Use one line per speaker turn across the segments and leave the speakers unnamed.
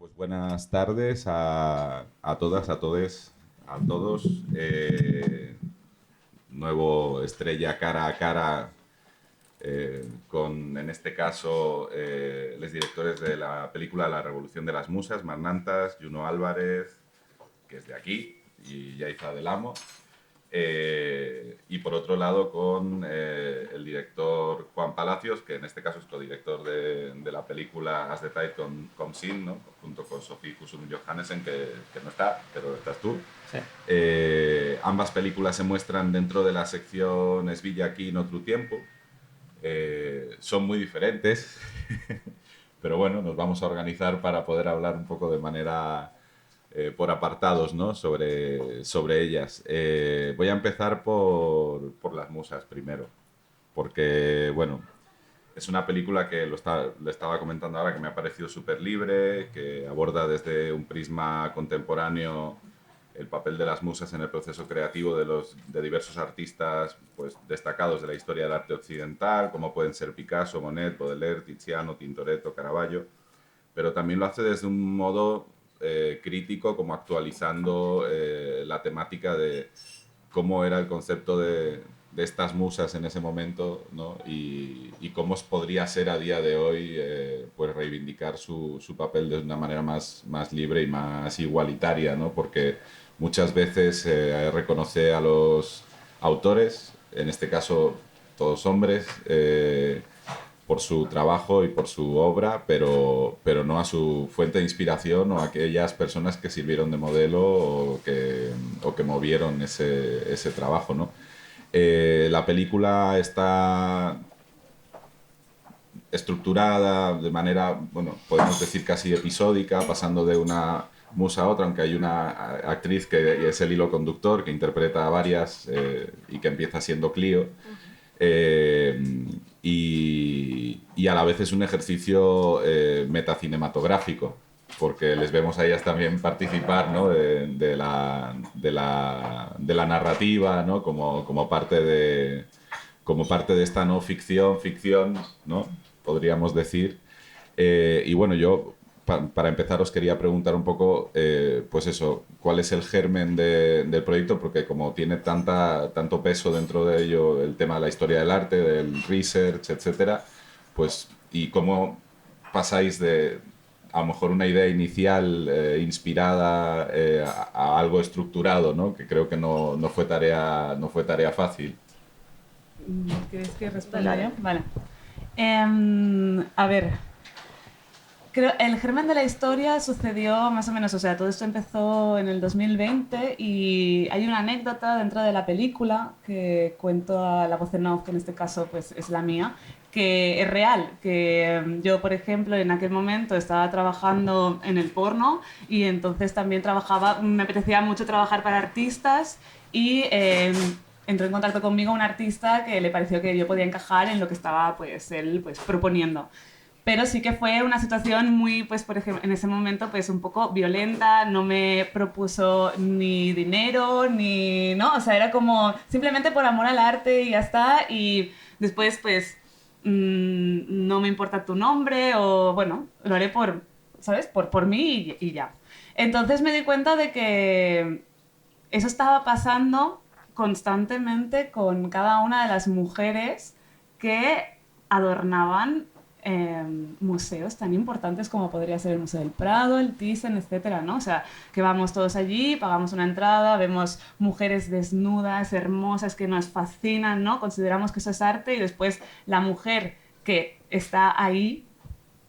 pues buenas tardes a todas, a todes, a todos. Nuevo estrella cara a cara con, en este caso, los directores de la película La Revolución de las Musas, Marnantas, Juno Álvarez, que es de aquí, y Yaiza del Amo. Y por otro lado con el director Juan Palacios, que en este caso es codirector de la película As the Tide con Sin, ¿no? Junto con Sofie Kusum Johannesen, que no está, pero estás tú.
Sí.
Ambas películas se muestran dentro de la sección Es Villa aquí en otro tiempo. Son muy diferentes, pero bueno, nos vamos a organizar para poder hablar un poco de manera por apartados, ¿no? sobre ellas. Voy a empezar por Las Musas primero, porque, bueno, es una película que le estaba comentando ahora, que me ha parecido súper libre, que aborda desde un prisma contemporáneo el papel de las musas en el proceso creativo de diversos artistas pues, destacados de la historia del arte occidental, como pueden ser Picasso, Monet, Baudelaire, Tiziano, Tintoretto, Caravaggio, pero también lo hace desde un modo crítico, como actualizando la temática de cómo era el concepto de estas musas en ese momento, ¿no? Y cómo podría ser a día de hoy pues reivindicar su papel de una manera más libre y más igualitaria, ¿no? Porque muchas veces reconoce a los autores, en este caso todos hombres, por su trabajo y por su obra, pero no a su fuente de inspiración o a aquellas personas que sirvieron de modelo o que movieron ese trabajo, ¿no? La película está estructurada de manera, bueno, podemos decir casi episódica, pasando de una musa a otra, aunque hay una actriz que es el hilo conductor, que interpreta a varias y que empieza siendo Clio. Y a la vez es un ejercicio metacinematográfico, porque les vemos a ellas también participar, ¿no? de la narrativa, ¿no? como parte de esta no ficción, ¿no? Podríamos decir. Y bueno, yo para empezar os quería preguntar un poco, pues eso, cuál es el germen del proyecto, porque como tiene tanto peso dentro de ello el tema de la historia del arte, del research, etcétera, pues y cómo pasáis de a lo mejor una idea inicial inspirada a algo estructurado, ¿no? Que creo que no fue tarea fácil.
¿Quieres que responda
Dale.
yo? Vale. A ver, creo el germen de la historia sucedió más o menos, o sea, todo esto empezó en el 2020 y hay una anécdota dentro de la película que cuento a la voz en off, que en este caso pues es la mía, que es real, que yo, por ejemplo, en aquel momento estaba trabajando en el porno y entonces también me apetecía mucho trabajar para artistas y entró en contacto conmigo un artista que le pareció que yo podía encajar en lo que estaba pues él pues proponiendo. Pero sí que fue una situación muy, pues, por ejemplo, en ese momento, pues, un poco violenta, no me propuso ni dinero, ni, ¿no? O sea, era como simplemente por amor al arte y ya está, y después, pues, no me importa tu nombre, o, bueno, lo haré ¿sabes? Por mí y ya. Entonces me di cuenta de que eso estaba pasando constantemente con cada una de las mujeres que adornaban museos tan importantes como podría ser el Museo del Prado, el Thyssen, etcétera, ¿no? O sea, que vamos todos allí, pagamos una entrada, vemos mujeres desnudas, hermosas, que nos fascinan, ¿no? Consideramos que eso es arte y después la mujer que está ahí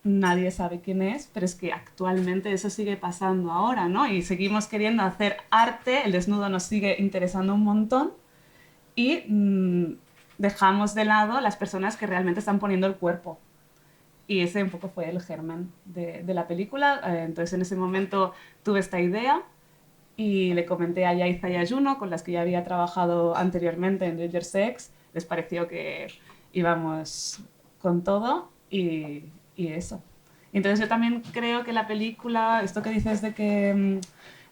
nadie sabe quién es, pero es que actualmente eso sigue pasando ahora, ¿no? Y seguimos queriendo hacer arte, el desnudo nos sigue interesando un montón y dejamos de lado las personas que realmente están poniendo el cuerpo. Y ese un poco fue el germen de la película. Entonces en ese momento tuve esta idea y le comenté a Yaiza y a Juno, con las que ya había trabajado anteriormente en Danger Sex. Les pareció que íbamos con todo y eso. Entonces yo también creo que la película, esto que dices de que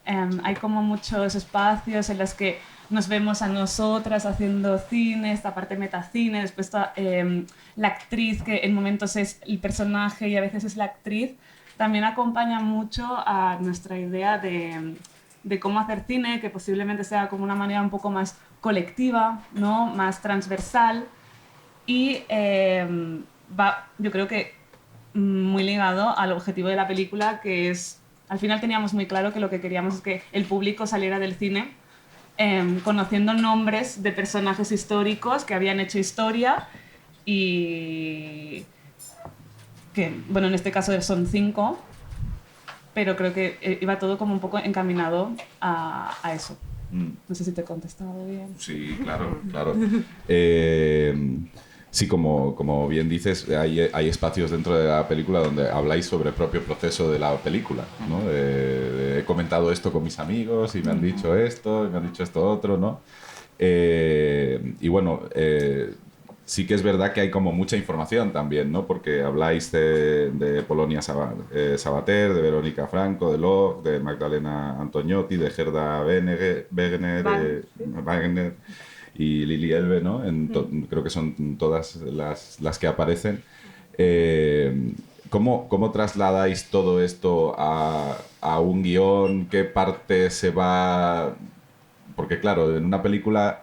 hay como muchos espacios en los que nos vemos a nosotras haciendo cine, esta parte metacine, después la actriz que en momentos es el personaje y a veces es la actriz, también acompaña mucho a nuestra idea de cómo hacer cine, que posiblemente sea como una manera un poco más colectiva, ¿no? Más transversal, y va, yo creo que muy ligado al objetivo de la película, que es, al final teníamos muy claro que lo que queríamos es que el público saliera del cine conociendo nombres de personajes históricos que habían hecho historia y que, bueno, en este caso son 5, pero creo que iba todo como un poco encaminado a eso. No sé si te he contestado bien.
Sí, claro, claro. Sí, como bien dices, hay espacios dentro de la película donde habláis sobre el propio proceso de la película, ¿no? He comentado esto con mis amigos y me han dicho esto, y me han dicho esto otro, ¿no? Y bueno, sí que es verdad que hay como mucha información también, ¿no? Porque habláis de Polonia Sabater, de Verónica Franco, de Locke, de Magdalena Antoniotti, de Gerda Wagner y Lili Elbe, ¿no? Creo que son todas las que aparecen. ¿Cómo trasladáis todo esto a un guión? ¿Qué parte se va...? Porque claro, en una película,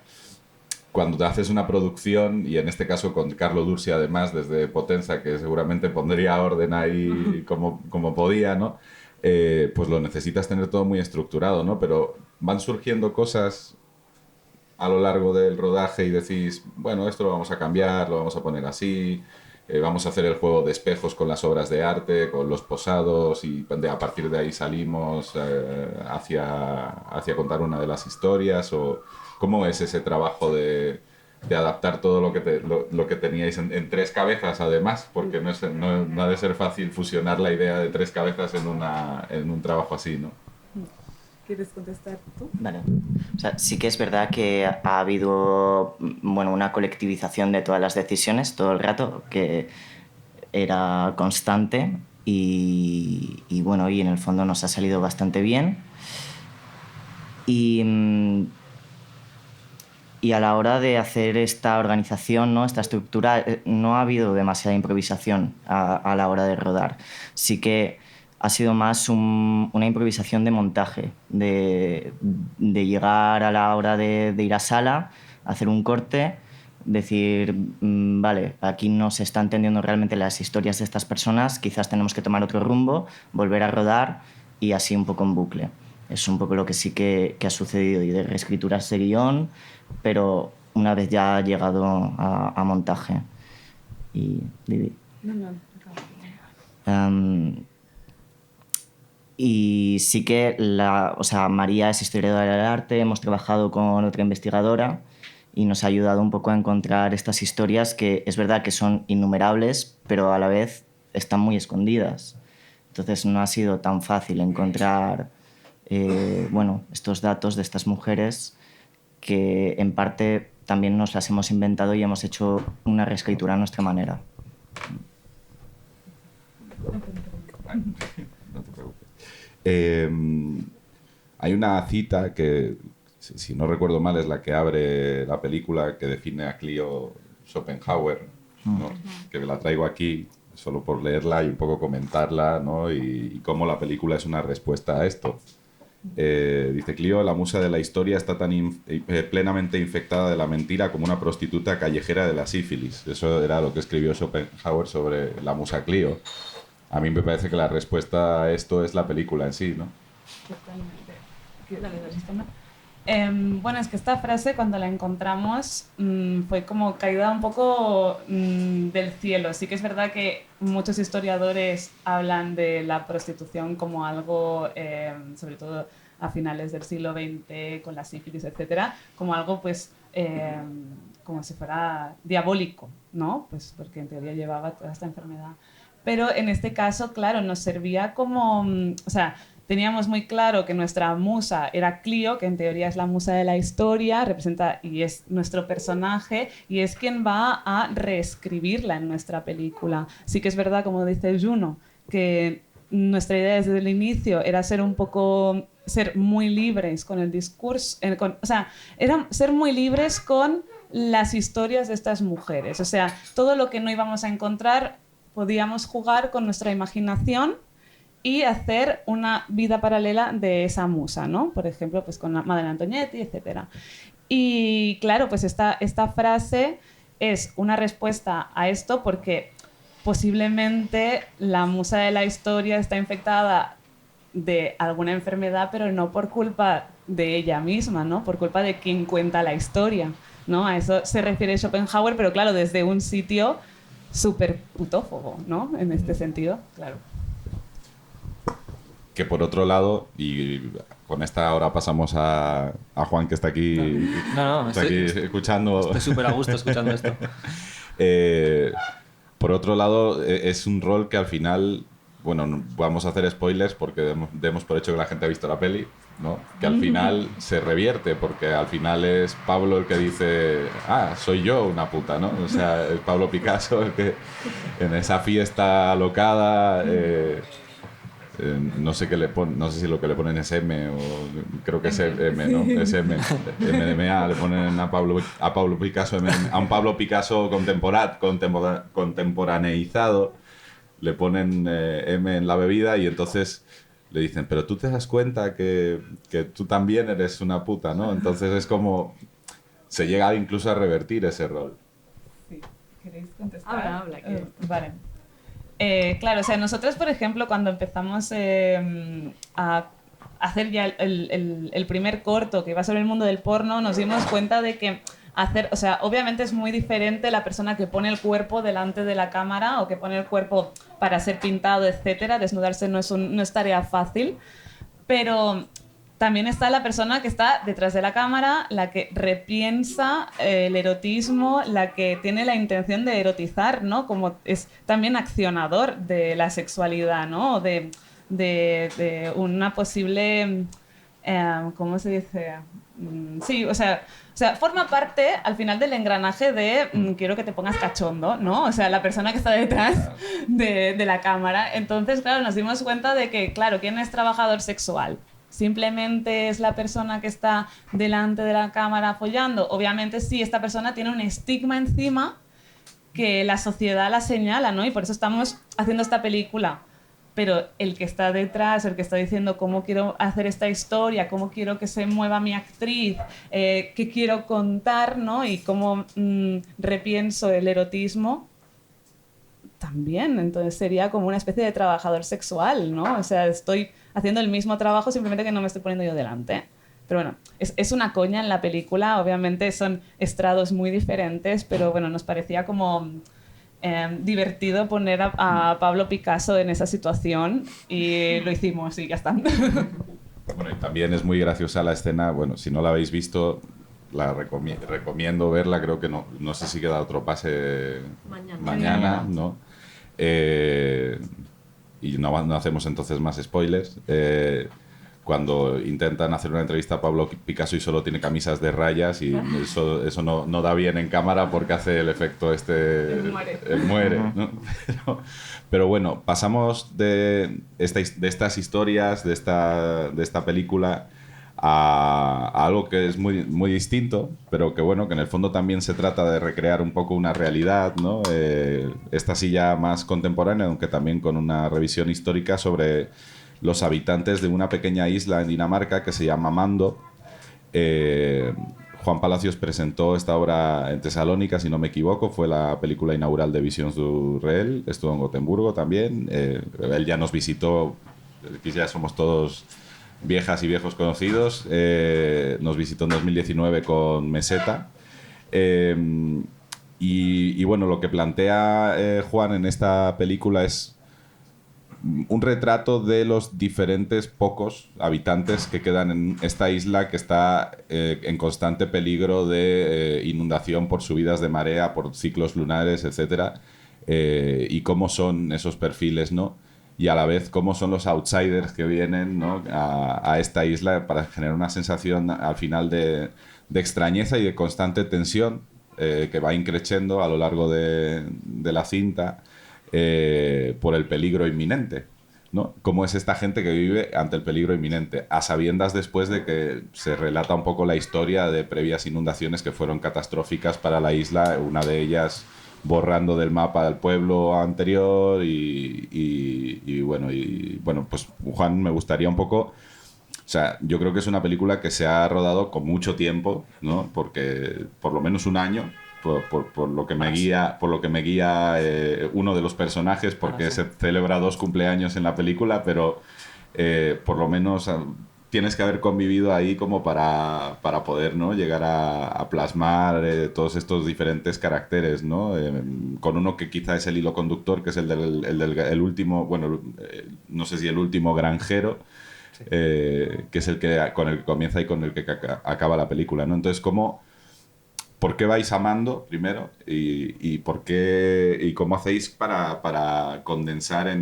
cuando te haces una producción, y en este caso con Carlo Dursi además, desde Potenza, que seguramente pondría orden ahí como podía, ¿no? Pues lo necesitas tener todo muy estructurado, ¿no? Pero van surgiendo cosas a lo largo del rodaje y decís, bueno, esto lo vamos a cambiar, lo vamos a poner así, vamos a hacer el juego de espejos con las obras de arte, con los posados, y a partir de ahí salimos hacia contar una de las historias, o cómo es ese trabajo de adaptar todo lo que teníais en 3 cabezas, además, porque no ha de ser fácil fusionar la idea de 3 cabezas en un trabajo así, ¿no?
¿Quieres contestar tú?
Vale. O sea, sí que es verdad que ha habido, bueno, una colectivización de todas las decisiones todo el rato, que era constante y bueno, y en el fondo nos ha salido bastante bien. Y a la hora de hacer esta organización, ¿no? Esta estructura, no ha habido demasiada improvisación a la hora de rodar. Sí que ha sido más una improvisación de montaje, de llegar a la hora de ir a sala, hacer un corte, decir, vale, aquí no se están entendiendo realmente las historias de estas personas, quizás tenemos que tomar otro rumbo, volver a rodar y así un poco en bucle. Es un poco lo que sí que ha sucedido, y de reescrituras de guión, pero una vez ya ha llegado a montaje. Y Vivi. Y sí que María es historiadora del arte, hemos trabajado con otra investigadora y nos ha ayudado un poco a encontrar estas historias que es verdad que son innumerables, pero a la vez están muy escondidas. Entonces no ha sido tan fácil encontrar estos datos de estas mujeres, que en parte también nos las hemos inventado y hemos hecho una reescritura a nuestra manera.
No te preocupes. Hay una cita que, si no recuerdo mal, es la que abre la película, que define a Clio Schopenhauer, ¿no? Que la traigo aquí solo por leerla y un poco comentarla, ¿no? Y cómo la película es una respuesta a esto. Dice Clio: la musa de la historia está tan plenamente infectada de la mentira como una prostituta callejera de la sífilis. Eso era lo que escribió Schopenhauer sobre la musa Clio. A mí me parece que la respuesta a esto es la película en sí, ¿no?
Totalmente. Bueno, es que esta frase, cuando la encontramos, fue como caída un poco del cielo. Sí que es verdad que muchos historiadores hablan de la prostitución como algo, sobre todo a finales del siglo XX, con la sífilis, etcétera, como algo, pues, como si fuera diabólico, ¿no? Pues porque en teoría llevaba toda esta enfermedad. Pero en este caso, claro, nos servía como... O sea, teníamos muy claro que nuestra musa era Clio, que en teoría es la musa de la historia, representa y es nuestro personaje, y es quien va a reescribirla en nuestra película. Sí que es verdad, como dice Juno, que nuestra idea desde el inicio era ser muy libres con el discurso, o sea, era ser muy libres con las historias de estas mujeres. O sea, todo lo que no íbamos a encontrar podíamos jugar con nuestra imaginación y hacer una vida paralela de esa musa, ¿no? Por ejemplo, pues con Madeleine Antonetti, etc. Y claro, pues esta frase es una respuesta a esto porque posiblemente la musa de la historia está infectada de alguna enfermedad, pero no por culpa de ella misma, ¿no? Por culpa de quien cuenta la historia, ¿no? A eso se refiere Schopenhauer, pero claro, desde un sitio súper putófobo, ¿no? En este sentido, claro.
Que por otro lado, y con esta ahora pasamos a Juan, que está aquí, está aquí escuchando.
Estoy súper a gusto escuchando esto.
Por otro lado, es un rol que al final, bueno, vamos a hacer spoilers porque demos por hecho que la gente ha visto la peli, ¿no? Que al final se revierte, porque al final es Pablo el que dice, soy yo una puta, ¿no? O sea, es Pablo Picasso el que en esa fiesta alocada... no sé qué le ponen, no sé si lo que le ponen es M o creo que es M, ¿no? Es MDMA, le ponen a Pablo Picasso, a un Pablo Picasso contemporaneizado, le ponen M en la bebida y entonces le dicen, pero tú te das cuenta que tú también eres una puta, ¿no? Entonces es como, se llega incluso a revertir ese rol.
Sí. ¿Queréis contestar?
Habla,
vale. Claro, o sea, nosotros, por ejemplo, cuando empezamos a hacer ya el primer corto que iba sobre el mundo del porno, nos dimos cuenta de que o sea, obviamente es muy diferente la persona que pone el cuerpo delante de la cámara o que pone el cuerpo para ser pintado, etcétera. Desnudarse no es tarea fácil, pero también está la persona que está detrás de la cámara, la que repiensa el erotismo, la que tiene la intención de erotizar, ¿no? Como es también accionador de la sexualidad, ¿no? De una posible... ¿cómo se dice? Sí, o sea, forma parte al final del engranaje de quiero que te pongas cachondo, ¿no? O sea, la persona que está detrás de la cámara. Entonces, claro, nos dimos cuenta de que, claro, ¿quién es trabajador sexual? ¿Simplemente es la persona que está delante de la cámara follando? Obviamente sí, esta persona tiene un estigma encima que la sociedad la señala, ¿no? Y por eso estamos haciendo esta película. Pero el que está detrás, el que está diciendo cómo quiero hacer esta historia, cómo quiero que se mueva mi actriz, qué quiero contar, ¿no? Y cómo repienso el erotismo, también. Entonces sería como una especie de trabajador sexual, ¿no? O sea, estoy haciendo el mismo trabajo, simplemente que no me estoy poniendo yo delante. Pero bueno, es una coña en la película. Obviamente son estrados muy diferentes, pero bueno, nos parecía como... divertido poner a Pablo Picasso en esa situación y lo hicimos y ya está.
Bueno, y también es muy graciosa la escena, bueno, si no la habéis visto, la recomiendo verla, creo que no sé si queda otro pase mañana, ¿no? Y no hacemos entonces más spoilers. Cuando intentan hacer una entrevista a Pablo Picasso y solo tiene camisas de rayas y eso no da bien en cámara porque hace el efecto
Él
muere, ¿no? Pero bueno, pasamos de estas historias, de esta película a algo que es muy, muy distinto, pero que bueno, que en el fondo también se trata de recrear un poco una realidad, ¿no? Esta sí ya más contemporánea, aunque también con una revisión histórica sobre los habitantes de una pequeña isla en Dinamarca que se llama Mando. Juan Palacios presentó esta obra en Tesalónica, si no me equivoco, fue la película inaugural de Visions du Réel, estuvo en Gotemburgo también, él ya nos visitó, aquí ya somos todos viejas y viejos conocidos, nos visitó en 2019 con Meseta. Y bueno, lo que plantea Juan en esta película es un retrato de los diferentes pocos habitantes que quedan en esta isla que está en constante peligro de inundación por subidas de marea, por ciclos lunares, etcétera, y cómo son esos perfiles, ¿no? Y a la vez cómo son los outsiders que vienen, ¿no? a esta isla para generar una sensación al final de extrañeza y de constante tensión que va increciendo a lo largo de la cinta. Por el peligro inminente, ¿no? ¿Cómo es esta gente que vive ante el peligro inminente? A sabiendas después de que se relata un poco la historia de previas inundaciones que fueron catastróficas para la isla, una de ellas borrando del mapa del pueblo anterior y bueno, pues Juan, me gustaría un poco... O sea, yo creo que es una película que se ha rodado con mucho tiempo, ¿no? Porque por lo menos un año, por lo que me guía, uno de los personajes, porque se celebra 2 cumpleaños en la película, pero por lo menos tienes que haber convivido ahí como para poder, ¿no? Llegar a plasmar todos estos diferentes caracteres, ¿no? Con uno que quizá es el hilo conductor, que es el último, bueno, no sé si el último granjero, que es el que con el que comienza y con el que acaba la película, ¿no? Entonces, ¿por qué vais amando primero y por qué y cómo hacéis para condensar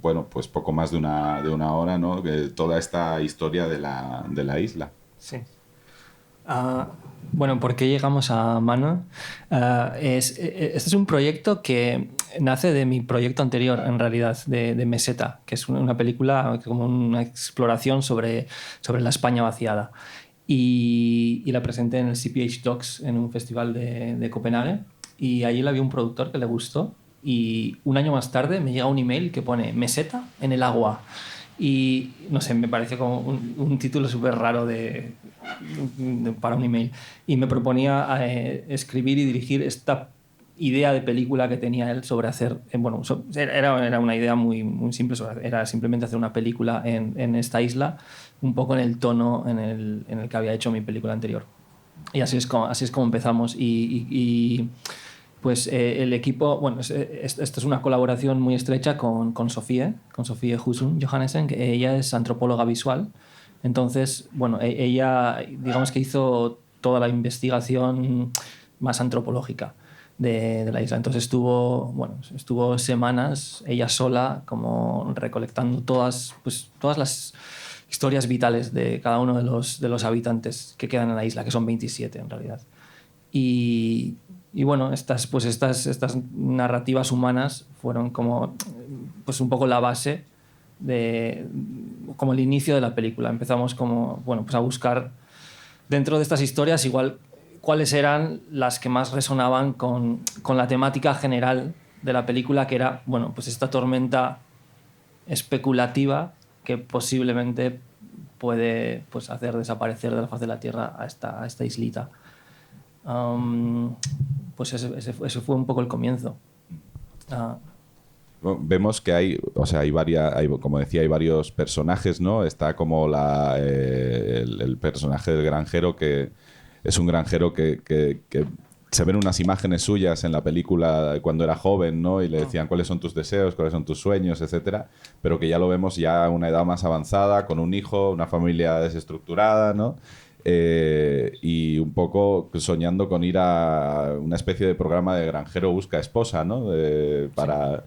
bueno, pues poco más de una hora, ¿no? Toda esta historia de la isla?
Sí. Bueno, ¿por qué llegamos a Mano? Este es un proyecto que nace de mi proyecto anterior, en realidad, de Meseta, que es una película como una exploración sobre la España vaciada. Y la presenté en el CPH Docs en un festival de Copenhague, y allí la vi un productor que le gustó, y un año más tarde me llega un email que pone Meseta en el agua. Y no sé, me pareció como un título súper raro para un email. Y me proponía escribir y dirigir esta idea de película que tenía él sobre hacer... Bueno, era una idea muy, muy simple, era simplemente hacer una película en esta isla, un poco en el tono en el que había hecho mi película anterior. Y así es como empezamos. Pues el equipo, bueno, esto es una colaboración muy estrecha con Sofie Husum Johannesen, que ella es antropóloga visual. Entonces, bueno, ella, digamos que hizo toda la investigación más antropológica de la isla. Entonces estuvo semanas ella sola como recolectando todas las historias vitales de cada uno de los habitantes que quedan en la isla, que son 27 en realidad. Y bueno, estas narrativas humanas fueron como pues un poco la base como el inicio de la película. Empezamos como, bueno, pues a buscar dentro de estas historias igual cuáles eran las que más resonaban con la temática general de la película, que era, bueno, pues esta tormenta especulativa que posiblemente puede, pues, hacer desaparecer de la faz de la Tierra a esta islita. Pues ese fue un poco el comienzo.
Bueno, vemos que como decía, hay varios personajes, ¿no? Está como el personaje del granjero, que es un granjero que se ven unas imágenes suyas en la película cuando era joven, ¿no? Y le decían cuáles son tus deseos, cuáles son tus sueños, etcétera. Pero que ya lo vemos ya a una edad más avanzada, con un hijo, una familia desestructurada, ¿no? Y un poco soñando con ir a una especie de programa de granjero busca esposa, ¿no? Para,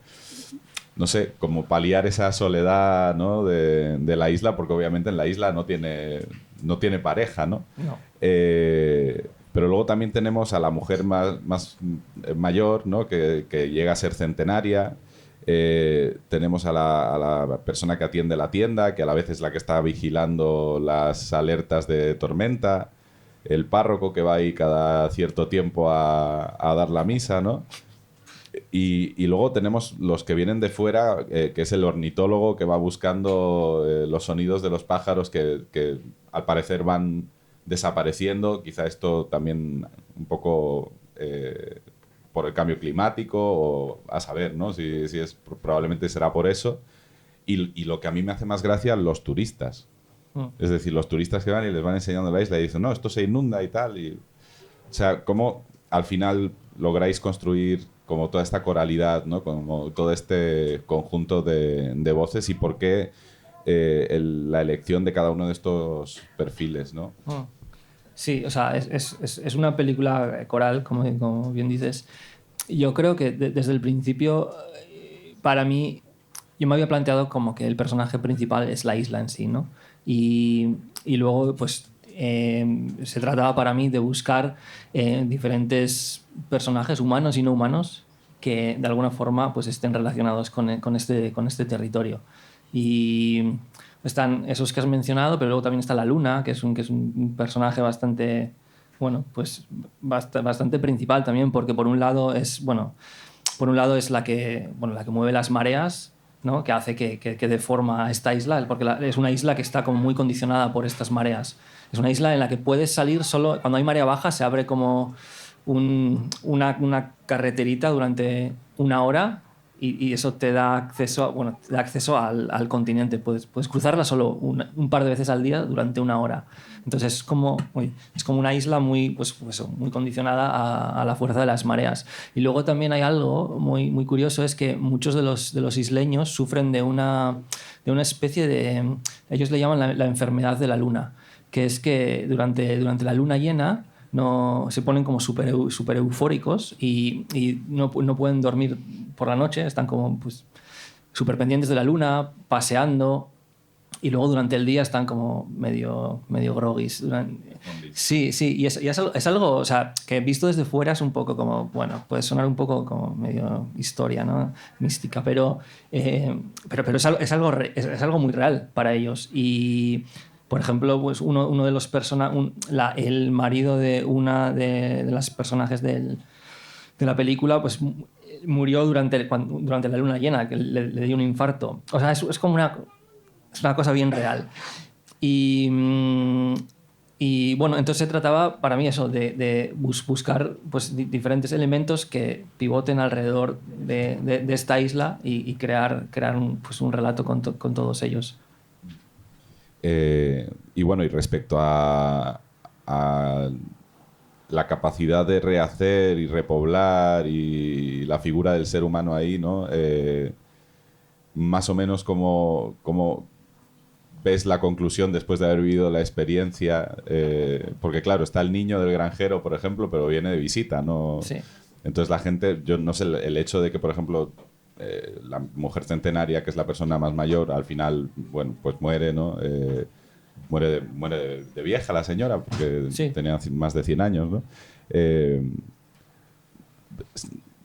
no sé, como paliar esa soledad, ¿no? de la isla, porque obviamente en la isla no tiene pareja, ¿no?
No.
Pero luego también tenemos a la mujer más mayor, ¿no? Que llega a ser centenaria. Tenemos a la persona que atiende la tienda, que a la vez es la que está vigilando las alertas de tormenta. El párroco que va ahí cada cierto tiempo a dar la misa, ¿no? Y luego tenemos los que vienen de fuera, que es el ornitólogo que va buscando los sonidos de los pájaros que al parecer van desapareciendo. Quizá esto también un poco por el cambio climático, o a saber, ¿no? Si probablemente será por eso. Y lo que a mí me hace más gracia, los turistas. Es decir, los turistas que van y les van enseñando la isla y dicen, no, esto se inunda y tal. O sea, ¿cómo al final lográis construir como toda esta coralidad, ¿no? Como todo este conjunto de voces, y por qué la elección de cada uno de estos perfiles, ¿no?
Sí, o sea, es una película coral, como bien dices. Yo creo que desde el principio, para mí, yo me había planteado como que el personaje principal es la isla en sí, ¿no? Y luego, pues, se trataba para mí de buscar diferentes personajes humanos y no humanos que de alguna forma pues estén relacionados con este territorio. Y están esos que has mencionado, pero luego también está la Luna, que es un personaje bastante bueno, pues bastante principal también, porque por un lado es la que mueve las mareas, ¿no? Que hace que deforma esta isla, porque es una isla que está como muy condicionada por estas mareas. Es una isla en la que puedes salir solo cuando hay marea baja, se abre como una carreterita durante una hora y eso te da acceso al continente. Puedes cruzarla solo un par de veces al día durante una hora. Entonces es como una isla muy condicionada a la fuerza de las mareas. Y luego también hay algo muy curioso, es que muchos de los isleños sufren de una especie de... Ellos le llaman la enfermedad de la luna, que es que durante la luna llena no, se ponen como súper eufóricos y no pueden dormir por la noche, están como pues, súper pendientes de la luna, paseando, y luego durante el día están como medio groguis. Sí, y es algo, o sea, que visto desde fuera es un poco como, bueno, puede sonar un poco como medio historia, ¿no? Mística, pero es algo muy real para ellos. Y, por ejemplo, pues uno de los el marido de una de las personajes de la película, pues murió durante la luna llena, que le dio un infarto. O sea, es como es una cosa bien real. Y bueno, entonces se trataba para mí eso, de buscar pues, diferentes elementos que pivoten alrededor de esta isla y crear un relato con todos ellos.
Y bueno, y respecto a la capacidad de rehacer y repoblar y la figura del ser humano ahí, ¿no? Más o menos como ves la conclusión después de haber vivido la experiencia, porque claro, está el niño del granjero, por ejemplo, pero viene de visita, ¿no?
Sí.
Entonces la gente, yo no sé, el hecho de que, por ejemplo, la mujer centenaria, que es la persona más mayor, al final, bueno, pues muere, ¿no? Muere de vieja la señora, porque
sí,
tenía más de 100 años, ¿no?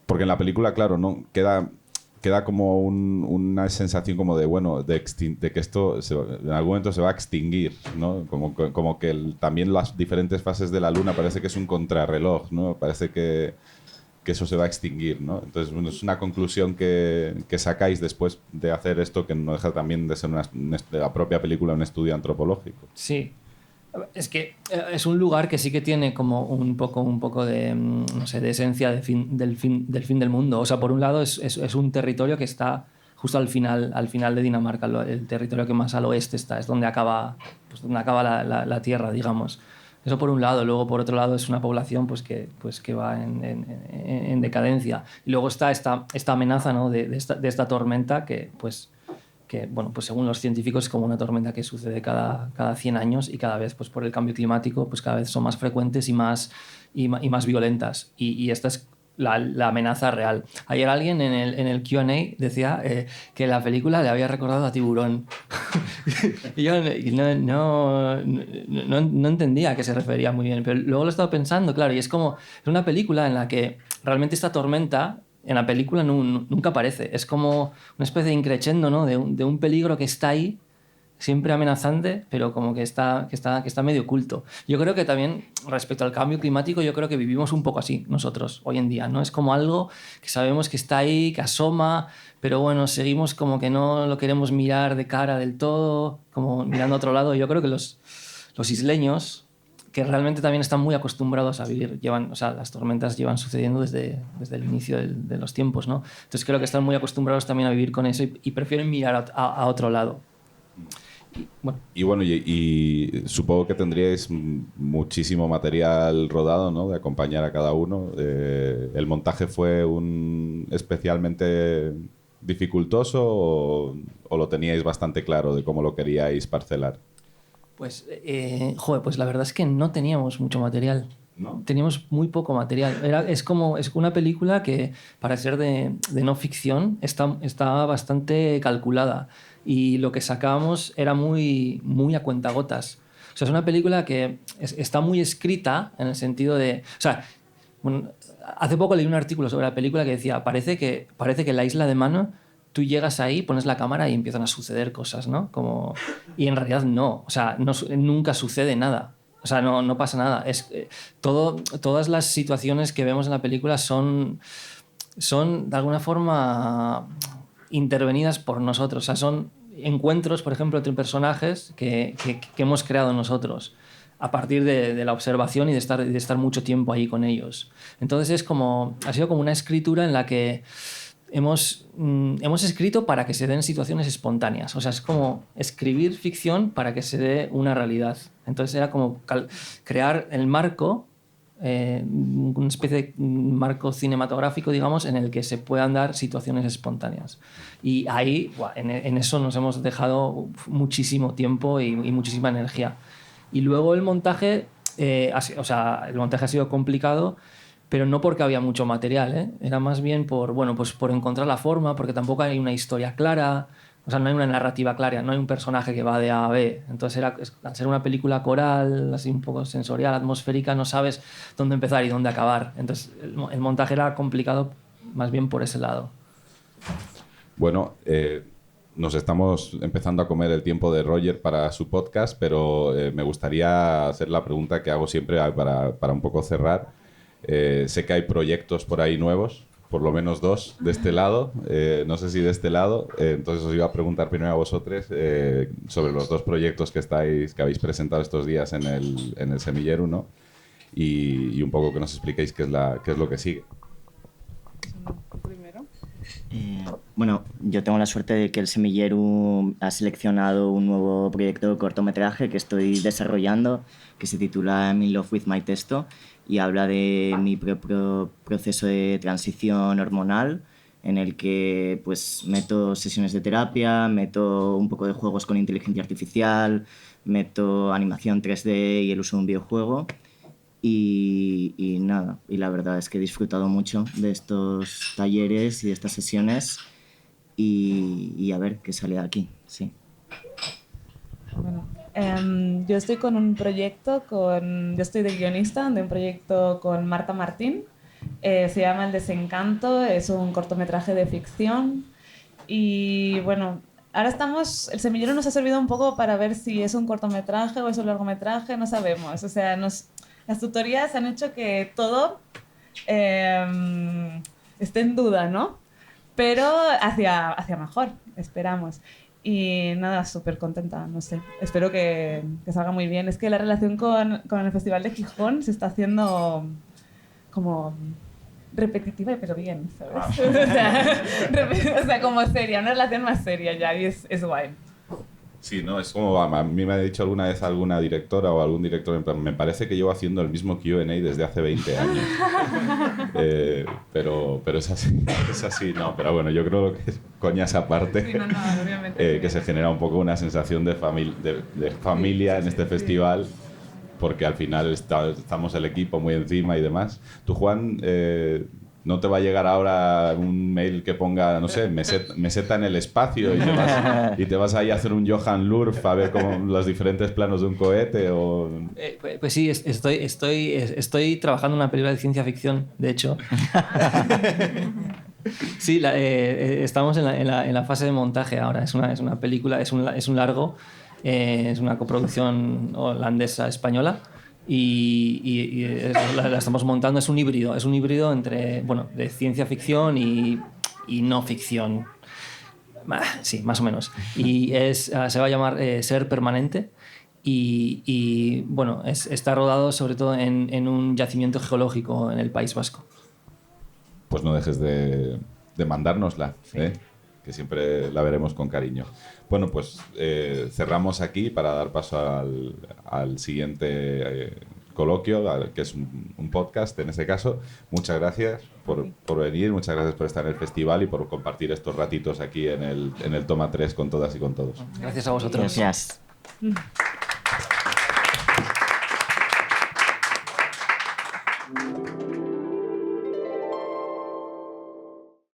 Porque en la película, claro, ¿no? Queda como una sensación como de, bueno, de que esto en algún momento se va a extinguir, ¿no? Como que también las diferentes fases de la luna parece que es un contrarreloj, ¿no? Parece que eso se va a extinguir, ¿no? Entonces, bueno, es una conclusión que sacáis después de hacer esto, que no deja también de ser de la propia película un estudio antropológico.
Sí. Es que es un lugar que sí que tiene como un poco de, no sé, de esencia del fin del mundo. O sea, por un lado es un territorio que está justo al final de Dinamarca, el territorio que más al oeste está, es donde acaba la tierra, digamos. Eso por un lado. Luego, por otro lado, es una población pues que va en decadencia. Y luego está esta amenaza, ¿no? de esta tormenta que bueno, pues según los científicos es como una tormenta que sucede cada 100 años y cada vez pues por el cambio climático pues cada vez son más frecuentes y más violentas. Y esta es la amenaza real. Ayer alguien en el Q&A decía que la película le había recordado a Tiburón. Y yo no entendía a qué se refería muy bien, pero luego lo he estado pensando, claro, y es una película en la que realmente esta tormenta en la película nunca aparece. Es como una especie de increchendo, ¿no? de un peligro que está ahí, siempre amenazante, pero como que está medio oculto. Yo creo que también, respecto al cambio climático, yo creo que vivimos un poco así nosotros hoy en día, ¿no? Es como algo que sabemos que está ahí, que asoma, pero bueno, seguimos como que no lo queremos mirar de cara del todo, como mirando a otro lado. Yo creo que los isleños, que realmente también están muy acostumbrados a vivir, o sea, las tormentas llevan sucediendo desde el inicio de los tiempos, ¿no? Entonces creo que están muy acostumbrados también a vivir con eso y prefieren mirar a otro lado.
Y bueno, y supongo que tendríais muchísimo material rodado, ¿no? De acompañar a cada uno. ¿El montaje fue especialmente dificultoso o lo teníais bastante claro de cómo lo queríais parcelar?
Pues, pues la verdad es que no teníamos mucho material. ¿No? Teníamos muy poco material. Es una película que, para ser de no ficción, está bastante calculada. Y lo que sacábamos era muy a cuentagotas. O sea, es una película que está muy escrita en el sentido de... O sea, bueno, hace poco leí un artículo sobre la película que decía, parece que la isla de Mano, tú llegas ahí, pones la cámara y empiezan a suceder cosas, ¿no? Y en realidad no. O sea, nunca sucede nada. O sea, no pasa nada. Todas las situaciones que vemos en la película son de alguna forma intervenidas por nosotros. O sea, son encuentros, por ejemplo, entre personajes que hemos creado nosotros a partir de la observación y de estar mucho tiempo ahí con ellos. Entonces ha sido como una escritura en la que hemos escrito para que se den situaciones espontáneas. O sea, es como escribir ficción para que se dé una realidad. Entonces era como crear el marco, una especie de marco cinematográfico, digamos, en el que se puedan dar situaciones espontáneas. Y ahí, en eso nos hemos dejado muchísimo tiempo y muchísima energía. Y luego el montaje, el montaje ha sido complicado, pero no porque había mucho material, ¿eh? Era más bien por encontrar la forma, porque tampoco hay una historia clara, o sea, no hay una narrativa clara, no hay un personaje que va de A a B. Entonces, al ser una película coral, así un poco sensorial, atmosférica, no sabes dónde empezar y dónde acabar. Entonces, el montaje era complicado más bien por ese lado.
Bueno, nos estamos empezando a comer el tiempo de Roger para su podcast, pero me gustaría hacer la pregunta que hago siempre para un poco cerrar. Sé que hay proyectos por ahí nuevos, por lo menos 2 de este lado, no sé si de este lado, entonces os iba a preguntar primero a vosotros sobre los 2 proyectos que habéis presentado estos días en el Semillero, ¿no? Y un poco que nos expliquéis qué es lo que sigue.
Bueno, yo tengo la suerte de que el Semillero ha seleccionado un nuevo proyecto de cortometraje que estoy desarrollando, que se titula I'm in love with my testo, y habla de mi propio proceso de transición hormonal, en el que pues meto sesiones de terapia, meto un poco de juegos con inteligencia artificial, meto animación 3D y el uso de un videojuego. Y nada, y la verdad es que he disfrutado mucho de estos talleres y de estas sesiones y a ver qué sale de aquí, sí.
Bueno, yo estoy con un proyecto, yo estoy de guionista de un proyecto con Marta Martín, se llama El Desencanto, es un cortometraje de ficción y bueno, ahora el Semillero nos ha servido un poco para ver si es un cortometraje o es un largometraje, no sabemos, o sea, las tutorías han hecho que todo esté en duda, ¿no? Pero hacia mejor, esperamos. Y nada, súper contenta, no sé. Espero que salga muy bien. Es que la relación con el Festival de Gijón se está haciendo como repetitiva, pero bien, ¿sabes? O sea, como seria, una relación más seria ya, y es guay.
Sí, no, es como a mí me ha dicho alguna vez alguna directora o algún director, en plan, me parece que llevo haciendo el mismo Q&A desde hace 20 años. Pero es así, no, pero bueno, yo creo que es coñas aparte,
Sí, no, obviamente.
que se genera un poco una sensación de familia en este festival, porque al final estamos el equipo muy encima y demás. Tú, Juan, no te va a llegar ahora un mail que ponga, no sé, meseta en el espacio y te vas ahí a hacer un Johan Lurf a ver como los diferentes planos de un cohete o...
Pues sí, estoy trabajando en una película de ciencia ficción, de hecho. Sí, estamos en la fase de montaje ahora. Es una película, es un largo, es una coproducción holandesa-española. Y la estamos montando, es un híbrido entre, de ciencia ficción y no ficción. Sí, más o menos. Y se va a llamar Ser Permanente y está rodado sobre todo en un yacimiento geológico en el País Vasco.
Pues no dejes de mandárnosla, sí. Que siempre la veremos con cariño. Bueno, pues cerramos aquí para dar paso al siguiente coloquio, que es un podcast en ese caso. Muchas gracias por venir, muchas gracias por estar en el festival y por compartir estos ratitos aquí en el Toma 3 con todas y con todos.
Gracias a vosotros.
Gracias.